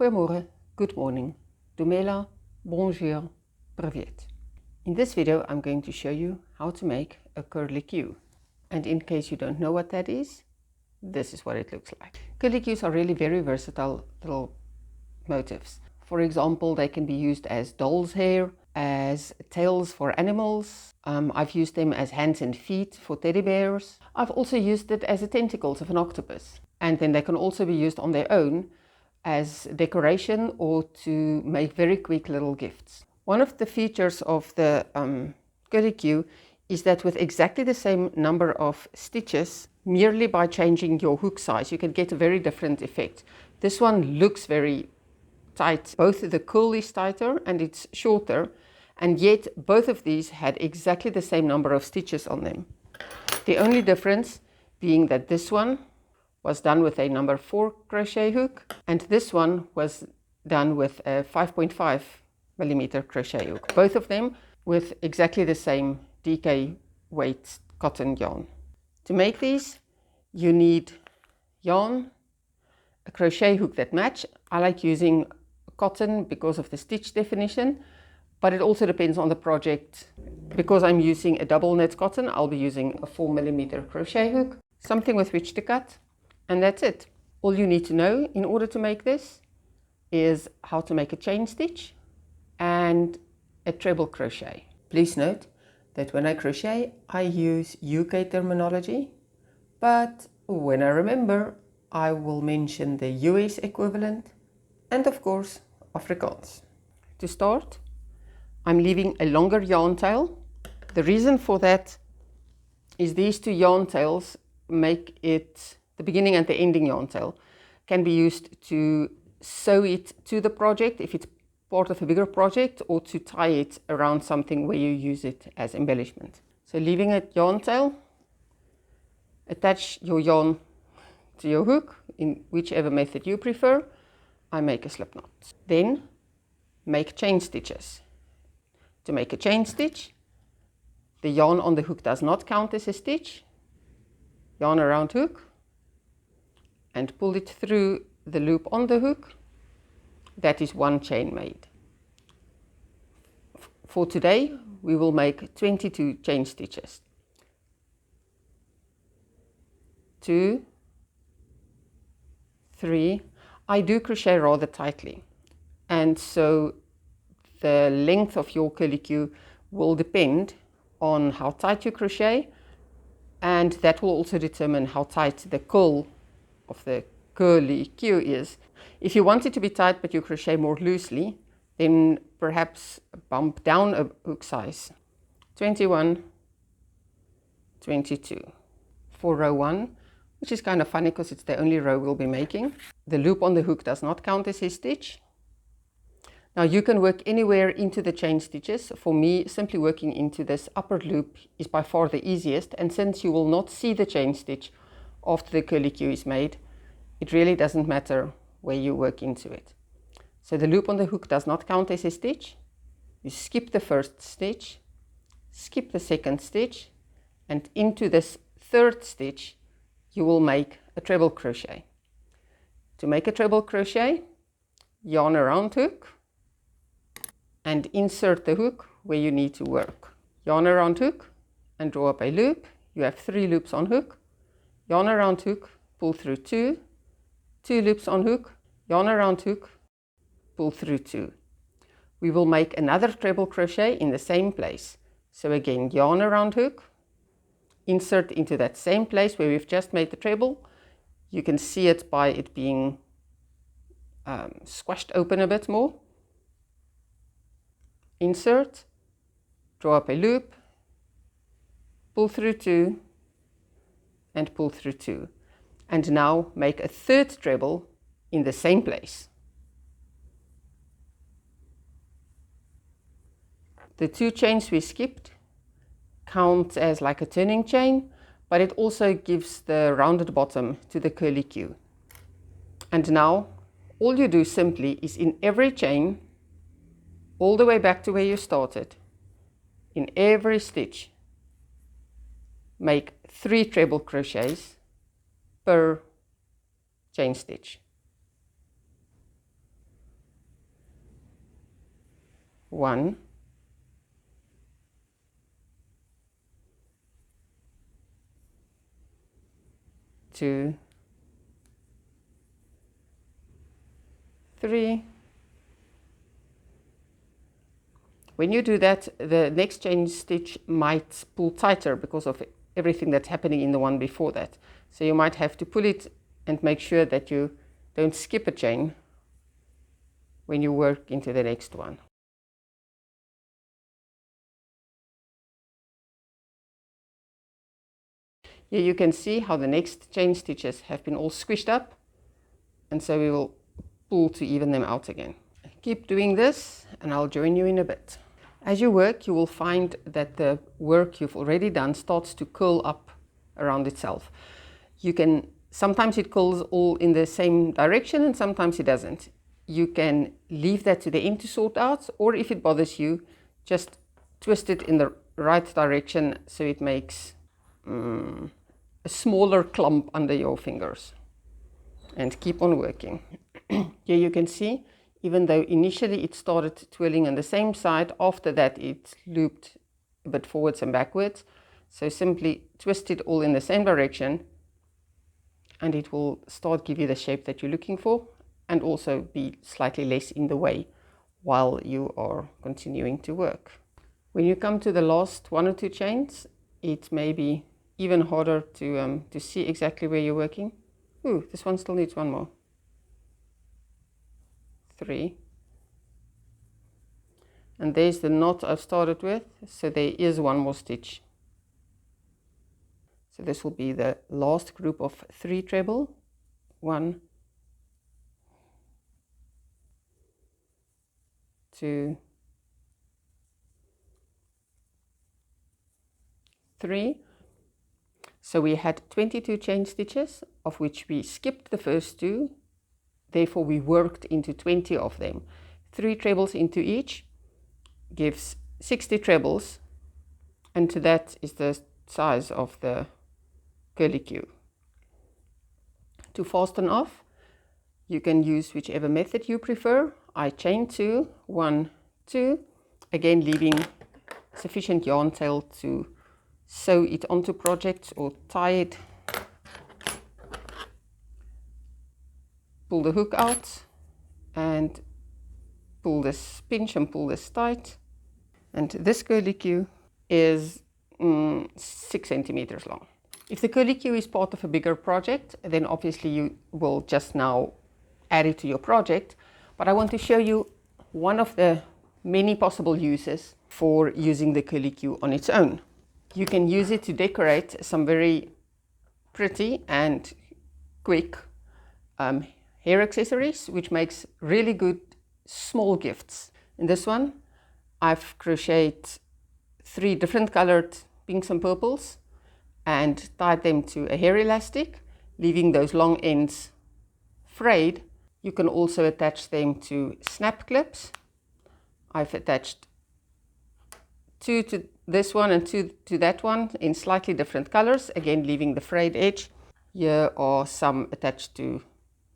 Goeiemorgen, good morning, dumela, bonjour, privet. In this video I'm going to show you how to make a curlicue. And in case you don't know what that is, this is what it looks like. Curlicues are really very versatile little motifs. For example, they can be used as doll's hair, as tails for animals. I've used them as hands and feet for teddy bears. I've also used it as the tentacles of an octopus. And then they can also be used on their own as decoration or to make very quick little gifts. One of the features of the curlicue is that with exactly the same number of stitches, merely by changing your hook size, you can get a very different effect. This one looks very tight. Both the curl is tighter and it's shorter, and yet both of these had exactly the same number of stitches on them. The only difference being that this one was done with a number 4 crochet hook, and this one was done with a 5.5 millimeter crochet hook. Both of them with exactly the same DK weight cotton yarn. To make these, you need yarn, a crochet hook that match. I like using cotton because of the stitch definition, but it also depends on the project. Because I'm using a double knit cotton, I'll be using a 4 millimeter crochet hook, something with which to cut. And that's it. All you need to know in order to make this is how to make a chain stitch and a treble crochet. Please note that when I crochet, I use UK terminology, but when I remember, I will mention the US equivalent and of course, Afrikaans. To start, I'm leaving a longer yarn tail. The reason for that is these two yarn tails make it the beginning and the ending yarn tail can be used to sew it to the project if it's part of a bigger project, or to tie it around something where you use it as embellishment. So leaving a yarn tail, attach your yarn to your hook in whichever method you prefer. I make a slip knot. Then make chain stitches. To make a chain stitch, the yarn on the hook does not count as a stitch. Yarn around hook and pull it through the loop on the hook. That is one chain made. For today, we will make 22 chain stitches. 2, 3. I do crochet rather tightly, and so the length of your curlicue will depend on how tight you crochet, and that will also determine how tight the curl of the curlicue is. If you want it to be tight but you crochet more loosely, then perhaps bump down a hook size. 21, 22. For row 1, which is kind of funny because it's the only row we'll be making, the loop on the hook does not count as a stitch. Now you can work anywhere into the chain stitches. For me, simply working into this upper loop is by far the easiest, and since you will not see the chain stitch after the curlicue is made, it really doesn't matter where you work into it. So the loop on the hook does not count as a stitch. You skip the first stitch, skip the second stitch, and into this third stitch you will make a treble crochet. To make a treble crochet, yarn around hook and insert the hook where you need to work. Yarn around hook and draw up a loop. You have 3 loops on hook. Yarn around hook, pull through 2, 2 loops on hook, yarn around hook, pull through 2. We will make another treble crochet in the same place. So again, yarn around hook, insert into that same place where we've just made the treble. You can see it by it being squashed open a bit more. Insert, draw up a loop, pull through 2, and pull through 2. And now make a third treble in the same place. The 2 chains we skipped count as like a turning chain, but it also gives the rounded bottom to the curlicue. And now all you do simply is in every chain, all the way back to where you started, in every stitch, make 3 treble crochets per chain stitch. 1, 2, 3. When you do that, the next chain stitch might pull tighter because of everything that's happening in the one before that. So you might have to pull it and make sure that you don't skip a chain when you work into the next one. Here you can see how the next chain stitches have been all squished up, and so we will pull to even them out again. Keep doing this and I'll join you in a bit. As you work, you will find that the work you've already done starts to curl up around itself. Sometimes it curls all in the same direction and sometimes it doesn't. You can leave that to the end to sort out, or if it bothers you, just twist it in the right direction so it makes a smaller clump under your fingers, and keep on working. Here you can see, even though initially it started twirling on the same side, after that it looped a bit forwards and backwards. So simply twist it all in the same direction and it will start give you the shape that you're looking for, and also be slightly less in the way while you are continuing to work. When you come to the last 1 or 2 chains, it may be even harder to see exactly where you're working. Ooh, this one still needs one more. 3. And there's the knot I've started with, so there is one more stitch. So this will be the last group of 3 treble. 1, 2, 3. So we had 22 chain stitches, of which we skipped the first 2. Therefore we worked into 20 of them. 3 trebles into each gives 60 trebles, and to that is the size of the curlicue. To fasten off, you can use whichever method you prefer. I chain 2, 1, 2, again leaving sufficient yarn tail to sew it onto projects or tie it. Pull the hook out and pull this, pinch and pull this tight. And this curlicue is 6 centimeters long. If the curlicue is part of a bigger project, then obviously you will just now add it to your project. But I want to show you one of the many possible uses for using the curlicue on its own. You can use it to decorate some very pretty and quick hair accessories, which makes really good small gifts. In this one, I've crocheted 3 different colored pinks and purples and tied them to a hair elastic, leaving those long ends frayed. You can also attach them to snap clips. I've attached 2 to this one and 2 to that one in slightly different colors, again leaving the frayed edge. Here are some attached to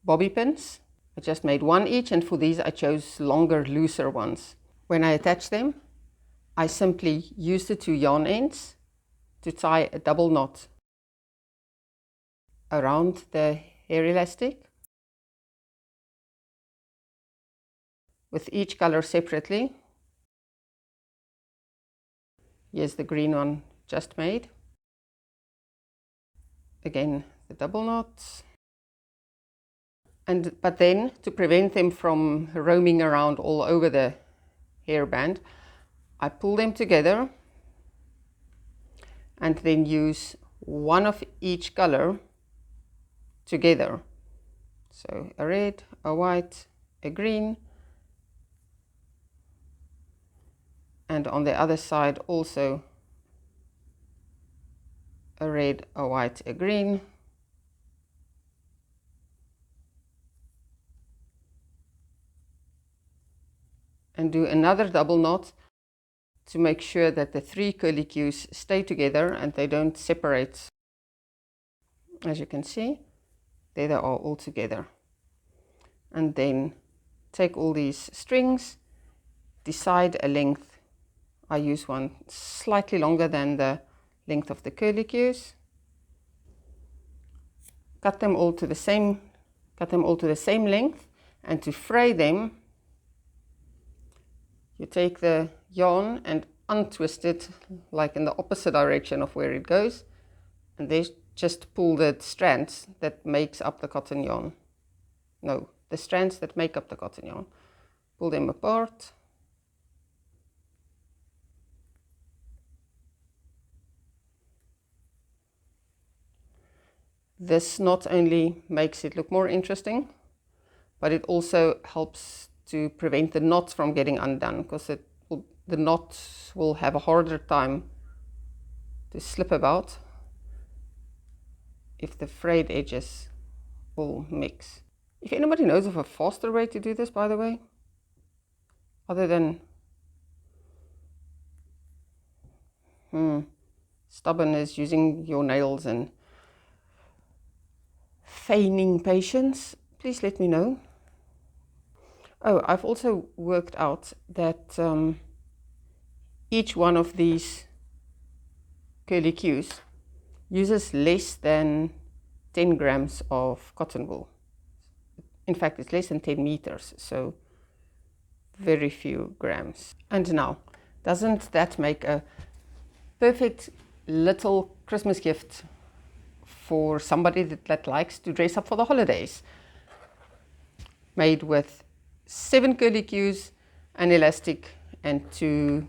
bobby pins. I just made 1 each, and for these I chose longer, looser ones. When I attach them, I simply use the 2 yarn ends to tie a double knot around the hair elastic with each color separately. Here's the green one just made. Again, the double knots. But then, to prevent them from roaming around all over the hairband, I pull them together and then use one of each color together. So a red, a white, a green, and on the other side also a red, a white, a green, and do another double knot to make sure that the 3 curlicues stay together and they don't separate. As you can see, there they are all together. And then take all these strings decide a length. I use one slightly longer than the length of the curlicues. Cut them all to the same length, and to fray them, you take the yarn and untwist it like in the opposite direction of where it goes, and they just pull the strands that makes up the cotton yarn. No, the strands that make up the cotton yarn. Pull them apart. This not only makes it look more interesting, but it also helps to prevent the knots from getting undone, because the knots will have a harder time to slip about if the frayed edges will mix. If anybody knows of a faster way to do this, by the way, other than stubbornness, using your nails and feigning patience, please let me know. Oh, I've also worked out that each one of these curlicues uses less than 10 grams of cotton wool. In fact, it's less than 10 meters, so very few grams. And now, doesn't that make a perfect little Christmas gift for somebody that likes to dress up for the holidays? Made with 7 curlicues, an elastic, and 2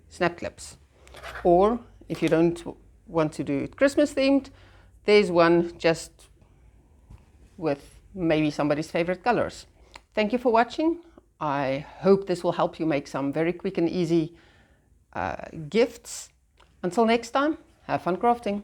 snap clips. Or if you don't want to do it Christmas themed, there's one just with maybe somebody's favorite colors. Thank you for watching. I hope this will help you make some very quick and easy gifts. Until next time, have fun crafting.